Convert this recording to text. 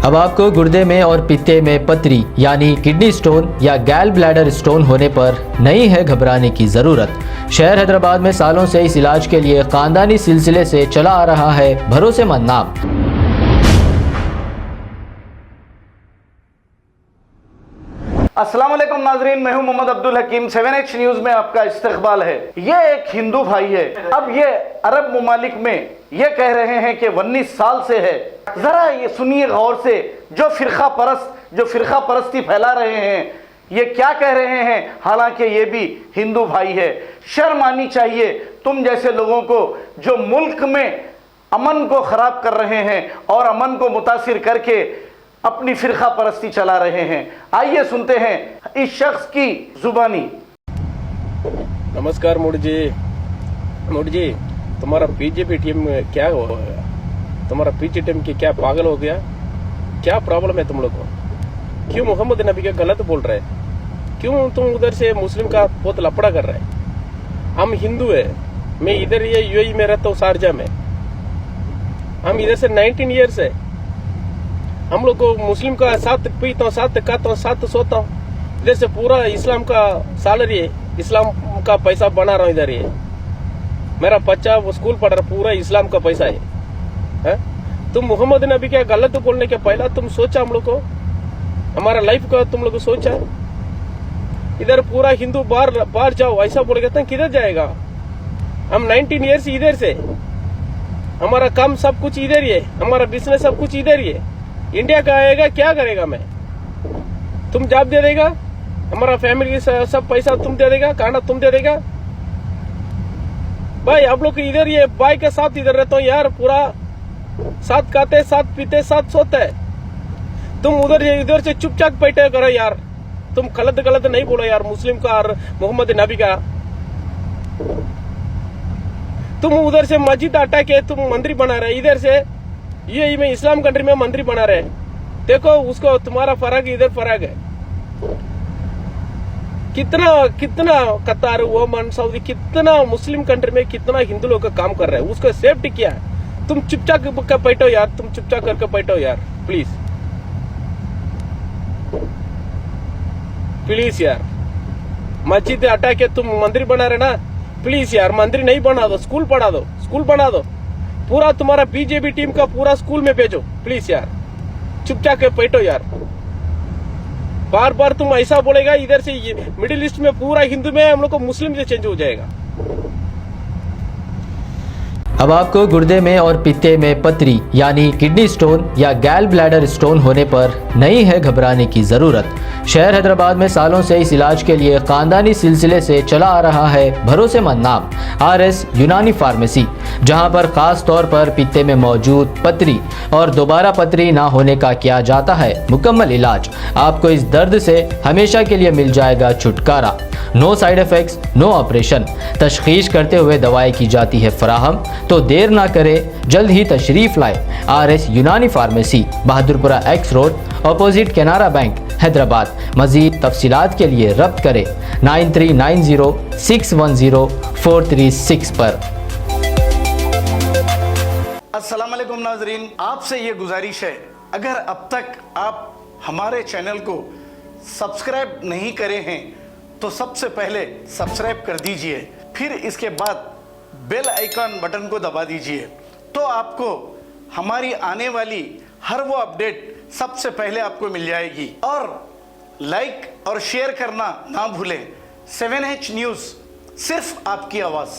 अब आपको गुर्दे में और पित्ते में पथरी यानी किडनी स्टोन या गैल ब्लैडर स्टोन होने पर नहीं है घबराने की ज़रूरत। शहर हैदराबाद में सालों से इस इलाज के लिए खानदानी सिलसिले से चला आ रहा है भरोसेमंद नाम। अस्सलाम वालेकुम नाजरीन, मैं हूं मोहम्मद अब्दुल हकीम। 7H न्यूज में आपका इस्तकबाल है। ये एक हिंदू भाई है। अब ये अरब मुमालिक में ये कह रहे हैं कि 19 साल से है। जरा ये सुनिए गौर से, जो फिरका परस्ती फैला रहे हैं ये क्या कह रहे हैं। हालांकि ये भी हिंदू भाई है। शर्म आनी चाहिए तुम जैसे लोगों को जो मुल्क में अमन को खराब कर रहे हैं और अमन को मुतासिर करके अपनी फिरका परस्ती चला रहे हैं। आइए सुनते हैं इस शख्स की जुबानी। नमस्कार मोदी जी, तुम्हारा बीजेपी टीम क्या हो गया? तुम्हारा पीछे टीम की क्या पागल हो गया? क्या प्रॉब्लम है तुम लोग को? क्यों मोहम्मद नबी का गलत बोल रहे? क्यों तुम उधर से मुस्लिम का बहुत लपड़ा कर रहे? हम हिंदू है, मैं इधर ये यूएई में रहता हूँ, शारजा में। हम इधर से 19 ईयर्स है। हम लोग को मुस्लिम का साथ पीता हूँ, साथ खाता हूँ, साथ सोता हूँ। इधर से पूरा इस्लाम का सैलरी है, इस्लाम का पैसा बना रहा हूँ। इधर ये मेरा बच्चा वो स्कूल पढ़ रहा, पूरा इस्लाम का पैसा है। तुम मोहम्मद नबी क्या गलत बोलने के पहला तुम सोचा हम लोग को, हमारा लाइफ का तुम लोग को सोचा। इधर पूरा हिंदू बाहर जाओ ऐसा बोलेगा तो किधर जाएगा? हम 19 ईयर्स इधर से, हमारा काम सब कुछ इधर ही है, हमारा बिजनेस सब कुछ इधर ही है। इंडिया का आएगा क्या करेगा? मैं तुम जॉब दे देगा, हमारा फैमिली सब पैसा तुम दे देगा, खाना तुम दे देगा। भाई आप लोग इधर ये भाई के साथ इधर रहता हूँ यार, पूरा साथ खाते, साथ पीते, साथ सोते है। तुम इधर से चुपचाप बैठे करो यार। तुम गलत नहीं बोलो यार मुस्लिम का और मोहम्मद नबी का। तुम उधर से मस्जिद हटा के तुम मंदिर बना रहे, इधर से ये में इस्लाम कंट्री में मंदिर बना रहे। देखो उसको तुम्हारा फर्क, इधर फर्क है। कितना कतार, ओमान, सऊदी, कितना मुस्लिम कंट्री में कितना हिंदू लोग का काम कर रहे हैं, उसका सेफ्टी क्या है? तुम चुपचाप कर बैठो यार, तुम चुपचाप करके बैठो यार, प्लीज यार। मस्जिद हटा के तुम मंदिर बना रहे ना, प्लीज यार मंदिर नहीं बना दो, स्कूल बना दो। पूरा तुम्हारा बीजेपी टीम का पूरा स्कूल में भेजो प्लीज यार। चुपचाप के बैठो यार। बार तुम ऐसा बोलेगा, इधर से मिडिल ईस्ट में पूरा हिंदू में हम लोग को मुस्लिम से चेंज हो जाएगा। अब आपको गुर्दे में और पित्ते में पथरी यानी किडनी स्टोन या गैल ब्लैडर स्टोन होने पर नहीं है घबराने की ज़रूरत। शहर हैदराबाद में सालों से इस इलाज के लिए खानदानी सिलसिले से चला आ रहा है भरोसेमंद नाम RS यूनानी फार्मेसी, जहां पर खास तौर पर पित्ते में मौजूद पथरी और दोबारा पथरी ना होने का किया जाता है मुकम्मल इलाज। आपको इस दर्द से हमेशा के लिए मिल जाएगा छुटकारा। No side effects, no operation. तशखीस करते हुए दवाएं की जाती है फराहम। तो देर ना करें, जल्द ही तशरीफ लाए RS यूनानी pharmacy, Bahadurpura X road, opposite Canara bank, Hyderabad. मजीद तफसीलात के लिए रब्त करें 9390610436 पर। अस्सलाम वालेकुम नाजरीन, आपसे ये गुजारिश है, अगर अब तक आप हमारे चैनल को सब्सक्राइब नहीं करे हैं तो सबसे पहले सब्सक्राइब कर दीजिए, फिर इसके बाद बेल आइकन बटन को दबा दीजिए, तो आपको हमारी आने वाली हर वो अपडेट सबसे पहले आपको मिल जाएगी। और लाइक और शेयर करना ना भूलें। 7H न्यूज़, सिर्फ आपकी आवाज़।